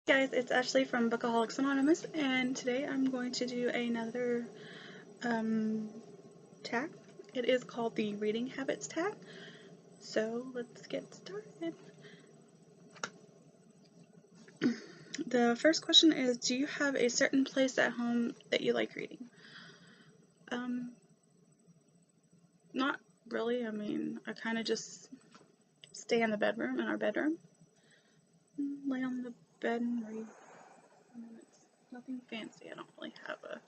Guys, it's Ashley from Bookaholics Anonymous, and today I'm going to do another tag. It is called the Reading Habits tag. So let's get started. The first question is, do you have a certain place at home that you like reading? Not really. I mean, I kind of just stay in the bedroom, in our bedroom, lay on the bed and read. It's nothing fancy. I don't really have a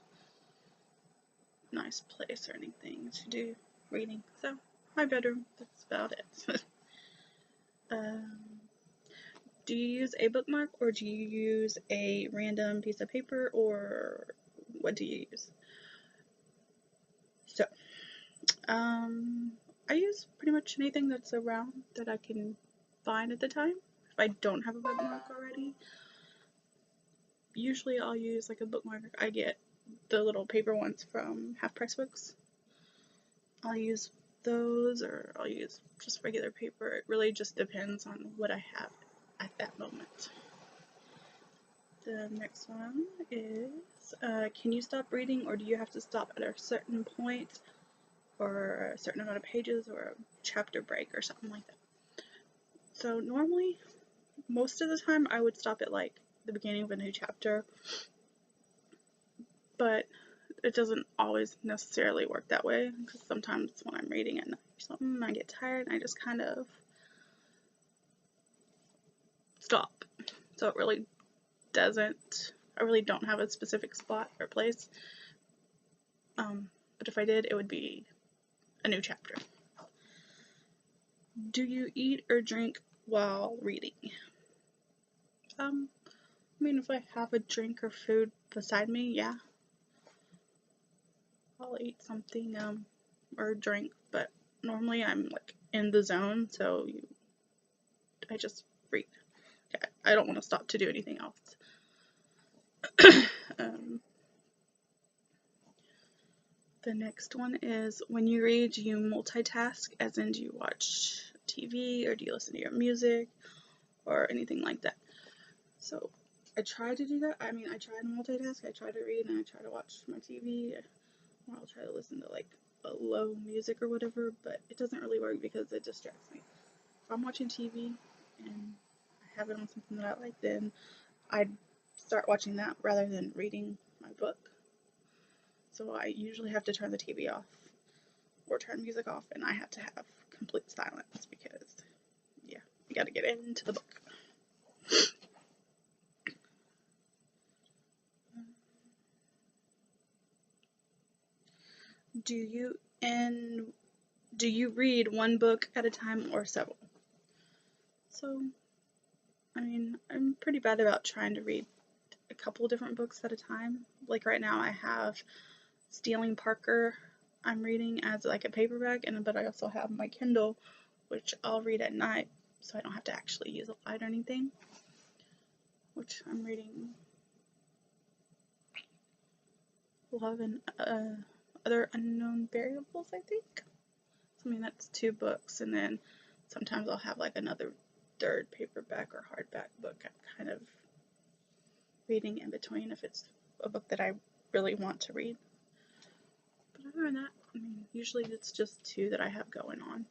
nice place or anything to do reading. So, my bedroom, that's about it. Do you use a bookmark or do you use a random piece of paper, or what do you use? So, I use pretty much anything that's around that I can find at the time. If I don't have a bookmark already, usually I'll use like a bookmark. I get the little paper ones from Half Price Books. I'll use those, or I'll use just regular paper. It really just depends on what I have at that moment. The next one is, can you stop reading, or do you have to stop at a certain point, or a certain amount of pages, or a chapter break, or something like that? So normally, most of the time, I would stop at like the beginning of a new chapter, but it doesn't always necessarily work that way, because sometimes when I'm reading at night or something, I get tired and I just kind of stop. So it really doesn't, I really don't have a specific spot or place. But if I did, it would be a new chapter. Do you eat or drink while reading? I mean, if I have a drink or food beside me, yeah, I'll eat something or drink, but normally I'm like in the zone, so I just read. I don't want to stop to do anything else. The next one is, when you read, do you multitask, as in do you watch TV, or do you listen to your music, or anything like that? So I try to do that. I mean, I try to multitask. I try to read and I try to watch my TV, or I'll try to listen to like a low music or whatever, but it doesn't really work because it distracts me. If I'm watching TV and I have it on something that I like, then I'd start watching that rather than reading my book. So I usually have to turn the TV off or turn music off, and I have to have complete silence because, yeah, you gotta get into the book. Do you read one book at a time or several? So, I mean, I'm pretty bad about trying to read a couple different books at a time. Like right now I have Stealing Parker I'm reading as like a paperback, but I also have my Kindle, which I'll read at night, so I don't have to actually use a light or anything, which I'm reading 11 Other Unknown Variables, I think. So, I mean, that's 2 books, and then sometimes I'll have like another third paperback or hardback book I'm kind of reading in between if it's a book that I really want to read. But other than that, I mean, usually it's just 2 that I have going on.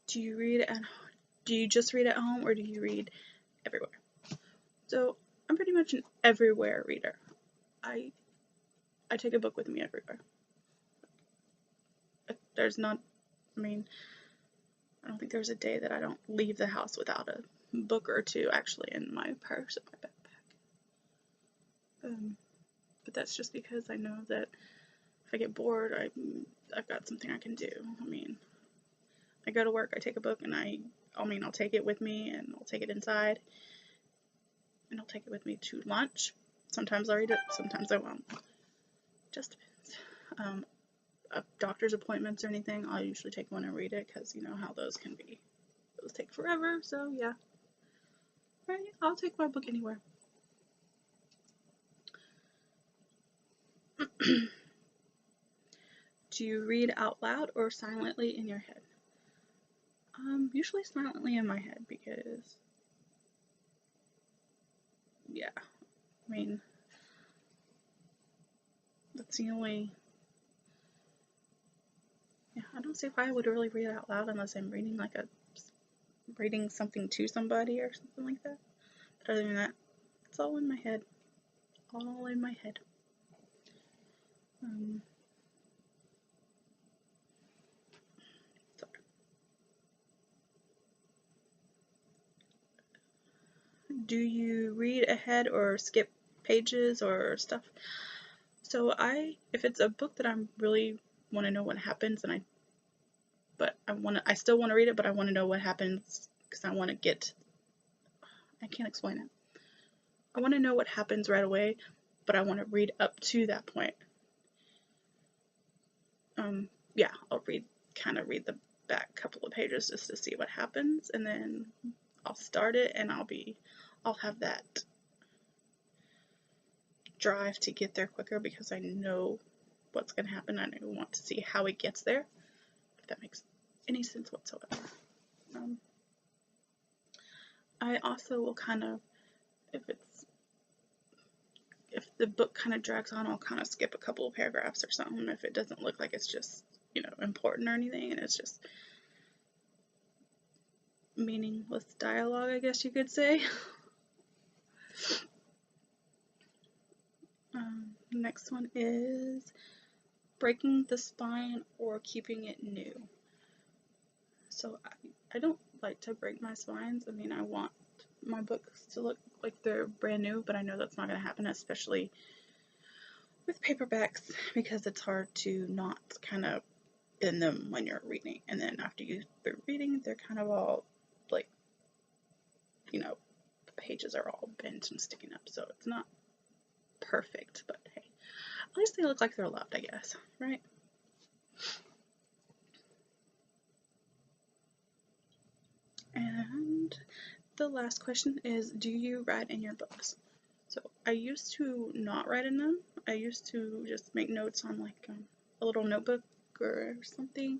Do you just read at home, or do you read everywhere? So I'm pretty much an everywhere reader. I take a book with me everywhere. There's not, I mean, I don't think there's a day that I don't leave the house without a book or 2 actually in my purse or my backpack. But that's just because I know that if I get bored, I've got something I can do. I mean, I go to work, I take a book, and I'll take it with me, and I'll take it inside, and I'll take it with me to lunch. Sometimes I'll read it, sometimes I won't. Just depends. Doctor's appointments or anything, I'll usually take one and read it, because you know how those can be. Those take forever, so yeah. Right, I'll take my book anywhere. Do you read out loud or silently in your head? Usually silently in my head because, yeah, I mean, that's the only, yeah, I don't see why I would really read it out loud unless I'm reading something to somebody or something like that. But other than that, it's all in my head. All in my head. Sorry. Do you read ahead or skip pages or stuff? So if it's a book that I really want to know what happens, I still want to read it, but I want to know what happens because I can't explain it. I want to know what happens right away, but I want to read up to that point. Yeah, I'll read the back couple of pages just to see what happens, and then I'll start it, and I'll have that drive to get there quicker because I know what's going to happen. I want to see how it gets there, if that makes any sense whatsoever. I also will if the book kind of drags on, I'll kind of skip a couple of paragraphs or something if it doesn't look like it's just, important or anything, and it's just meaningless dialogue, I guess you could say. Next one is breaking the spine or keeping it new. So I don't like to break my spines. I mean, I want my books to look like they're brand new, but I know that's not going to happen, especially with paperbacks, because it's hard to not kind of bend them when you're reading, and then after you're reading, they're kind of all like, the pages are all bent and sticking up, so it's not perfect, but hey, at least they look like they're loved, I guess, right? And the last question is, do you write in your books? So I used to not write in them. I used to just make notes on like a little notebook or something,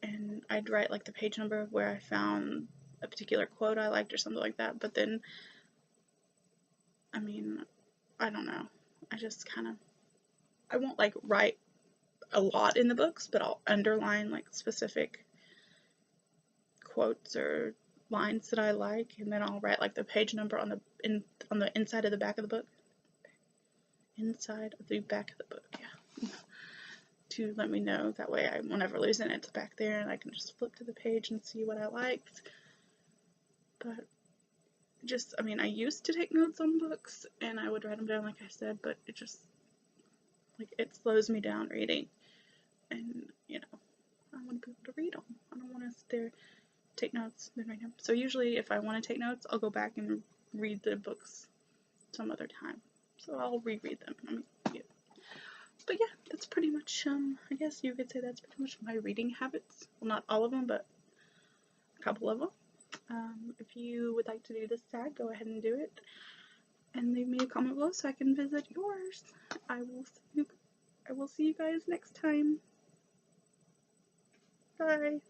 and I'd write like the page number of where I found a particular quote I liked or something like that. But then, I mean, I don't know. I won't like write a lot in the books, but I'll underline like specific quotes or lines that I like, and then I'll write like the page number on the inside of the back of the book. Inside of the back of the book, yeah. To let me know. That way I won't ever lose it. It's back there and I can just flip to the page and see what I liked. But I used to take notes on books and I would write them down like I said, but it slows me down reading. And, I want to be able to read them. I don't want to sit there, take notes, then read them. So usually if I want to take notes, I'll go back and read the books some other time. So I'll reread them. Yeah. But yeah, that's pretty much, I guess you could say that's pretty much my reading habits. Well, not all of them, but a couple of them. If you would like to do this tag, go ahead and do it. And leave me a comment below so I can visit yours. I will see you guys next time. Bye.